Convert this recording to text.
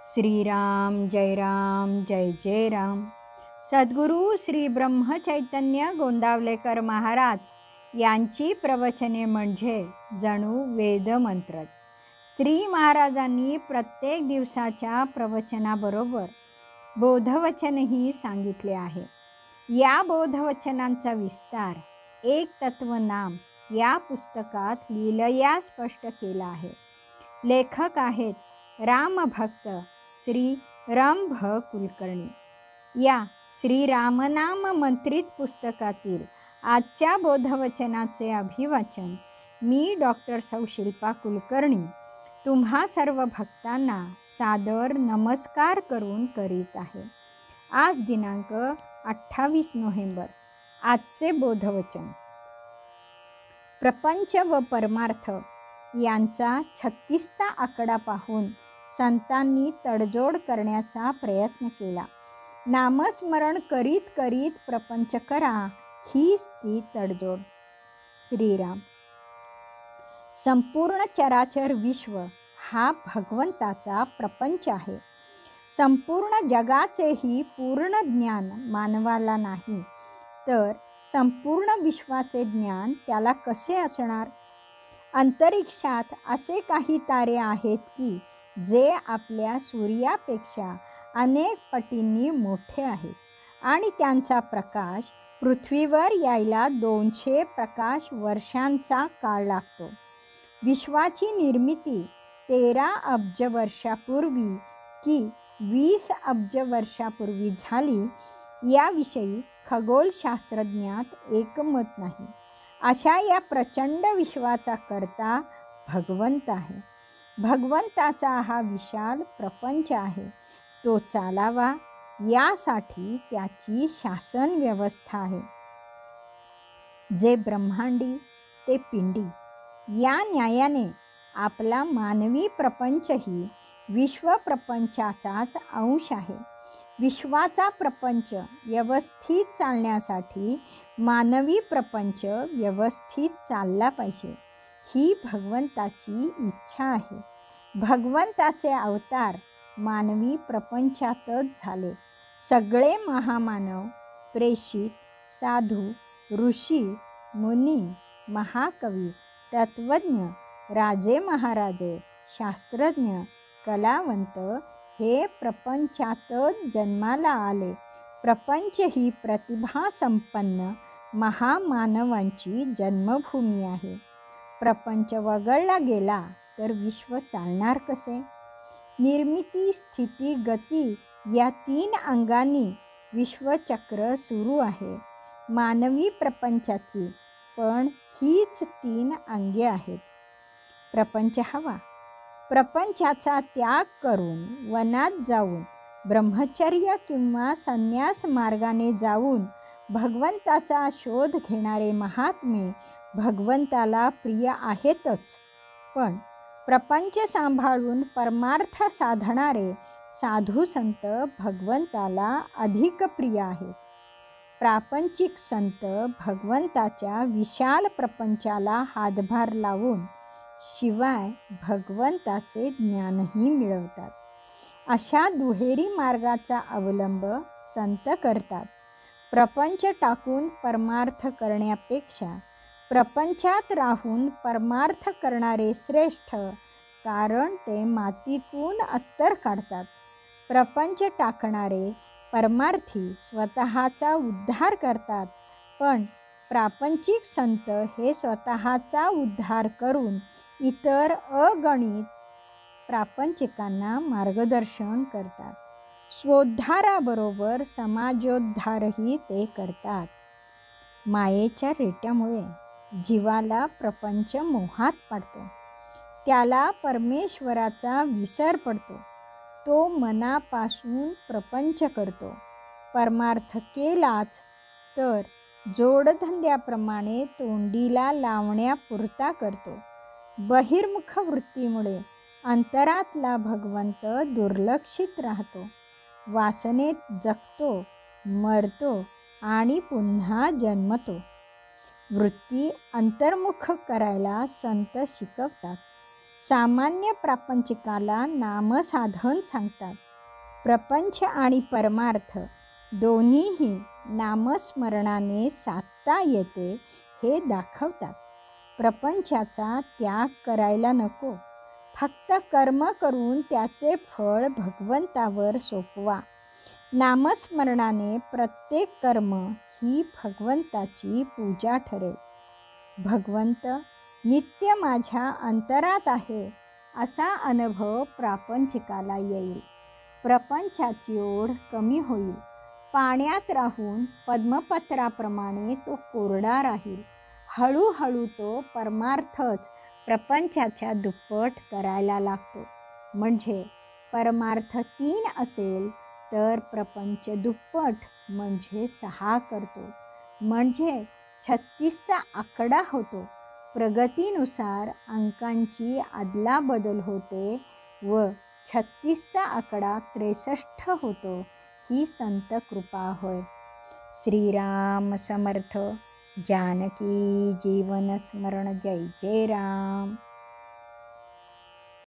श्रीराम जय जय राम। सद्गुरू श्री ब्रह्मचैतन्य गोंदावलेकर महाराज यांची प्रवचने म्हणजे जणू वेदमंत्रच। श्री महाराजांनी प्रत्येक दिवसाच्या प्रवचनाबरोबर बोधवचनही सांगितले आहे। या बोधवचनांचा विस्तार एक तत्वनाम या पुस्तकात लीलया स्पष्ट केला आहे। लेखक आहेत रामभक्त श्री रंभ कुलकर्णी। या श्री रामनाम मंत्रित पुस्तकातील आजच्या बोधवचनाचे अभिवाचन मी डॉक्टर सौ शिल्पा कुलकर्णी तुम्हा सर्व भक्तांना सादर नमस्कार करून करीत आहे। आज दिनांक 28 नोव्हेंबर। आजचे बोधवचन प्रपंच व परमार्थ यांचा 36चा आकडा पाहून संतांनी तडजोड करण्याचा प्रयत्न केला। नामस्मरण करीत करीत प्रपंच करा, हीच ती तडजोड। श्रीराम। संपूर्ण चराचर विश्व हा भगवंताचा प्रपंच आहे। संपूर्ण जगाचेही पूर्ण ज्ञान मानवाला नाही, तर संपूर्ण विश्वाचे ज्ञान त्याला कसे असणार? अंतरिक्षात असे काही तारे आहेत की जे आपल्या सूर्यापेक्षा अनेक पटींनी मोठे आहेत आणि त्यांचा प्रकाश पृथ्वीवर यायला 200 प्रकाश वर्षांचा काळ लागतो। विश्वाची निर्मिती 13 अब्ज वर्षापूर्वी की 20 अब्ज वर्षापूर्वी झाली याविषयी खगोलशास्त्रज्ञात एकमत नाही। अशा या प्रचंड विश्वाचा कर्ता भगवंत आहे। भगवंताचा हा विशाल प्रपंच आहे, तो चालावा यासाठी त्याची शासन व्यवस्था आहे। जे ब्रह्मांडी ते पिंडी या न्यायाने आपला मानवी प्रपंचही विश्वप्रपंचाचाच अंश आहे। विश्वाचा प्रपंच व्यवस्थित चालण्यासाठी मानवी प्रपंच व्यवस्थित चालला पाहिजे, ही भगवंताची इच्छा आहे। भगवंताचे अवतार मानवी प्रपंचातच झाले। सगळे महामानव, प्रेषित, साधू, ऋषी, मुनी, महाकवी, तत्वज्ञ, राजे महाराजे, शास्त्रज्ञ, कलावंत हे प्रपंचातच जन्माला आले। प्रपंच ही प्रतिभासंपन्न महामानवांची जन्मभूमी आहे। प्रपंच वगळला गेला तर विश्व चालणार कसे? निर्मिती, स्थिती, गती या 3 अंगांनी विश्वचक्र सुरू आहे मानवी प्रपंचाची, पण हीच 3 अंगे आहेत। प्रपंच हवा। प्रपंचाचा त्याग करून वनात जाऊन ब्रह्मचर्य किंवा संन्यास मार्गाने जाऊन भगवंताचा शोध घेणारे महात्मे भगवंताला प्रिय आहेतच, पण प्रपंच सांभाळून परमार्थ साधणारे साधू संत भगवंताला अधिक प्रिय आहेत। प्रापंचिक संत भगवंताच्या विशाल प्रपंचाला हातभार लावून शिवाय भगवंताचे ज्ञानही मिळवतात। अशा दुहेरी मार्गाचा अवलंब संत करतात। प्रपंच टाकून परमार्थ करण्यापेक्षा प्रपंचात राहून परमार्थ करणारे श्रेष्ठ, कारण ते मातीतून अत्तर काढतात। प्रपंच टाकणारे परमार्थी स्वतःचा उद्धार करतात, पण प्रापंचिक संत हे स्वतःचा उद्धार करून इतर अगणित प्रापंचिकांना मार्गदर्शन करतात। स्वोद्धाराबरोबर समाजोद्धारही ते करतात। मायेच्या रेट्यामुळे जीवाला प्रपंच मोहात पाडतो, त्याला परमेश्वराचा विसर पडतो। तो मनापासून प्रपंच करतो। परमार्थ केलाच तर जोडधंद्याप्रमाणे तोंडीला लावण्यापुरता करतो। बहिर्मुख वृत्तीमुळे अंतरातला भगवंत दुर्लक्षित राहतो। वासनेत जगतो, मरतो आणि पुन्हा जन्मतो। वृत्ती अंतर्मुख करायला संत शिकवतात। सामान्य प्रापंचिकाला नामसाधन सांगतात. प्रपंच आणि परमार्थ दोन्हीही नामस्मरणाने साधता येते हे दाखवतात. प्रपंचाचा त्याग करायला नको. फक्त कर्म करून त्याचे फळ भगवंतावर सोपवा. नामस्मरणाने प्रत्येक कर्म ही भगवंताची पूजा ठरेल. भगवंत नित्य माझ्या अंतरात आहे असा अनुभव प्रापंचिकाला येईल. प्रपंचाची ओढ कमी होईल. पाण्यात राहून पद्मपत्राप्रमाणे तो कोरडा राहील. हळूहळू तो परमार्थच प्रपंचाच्या दुप्पट करायला लागतो. म्हणजे परमार्थ 3 असेल तर प्रपंच दुप्पट म्हणजे 6 करतो. म्हणजे 36चा आकडा होतो. प्रगतीनुसार अंकांची अदलाबदल होते व 36चा आकडा 63 होतो. ही संत कृपा होय. श्रीराम समर्थ. जानकी जीवन स्मरण. जय जय राम.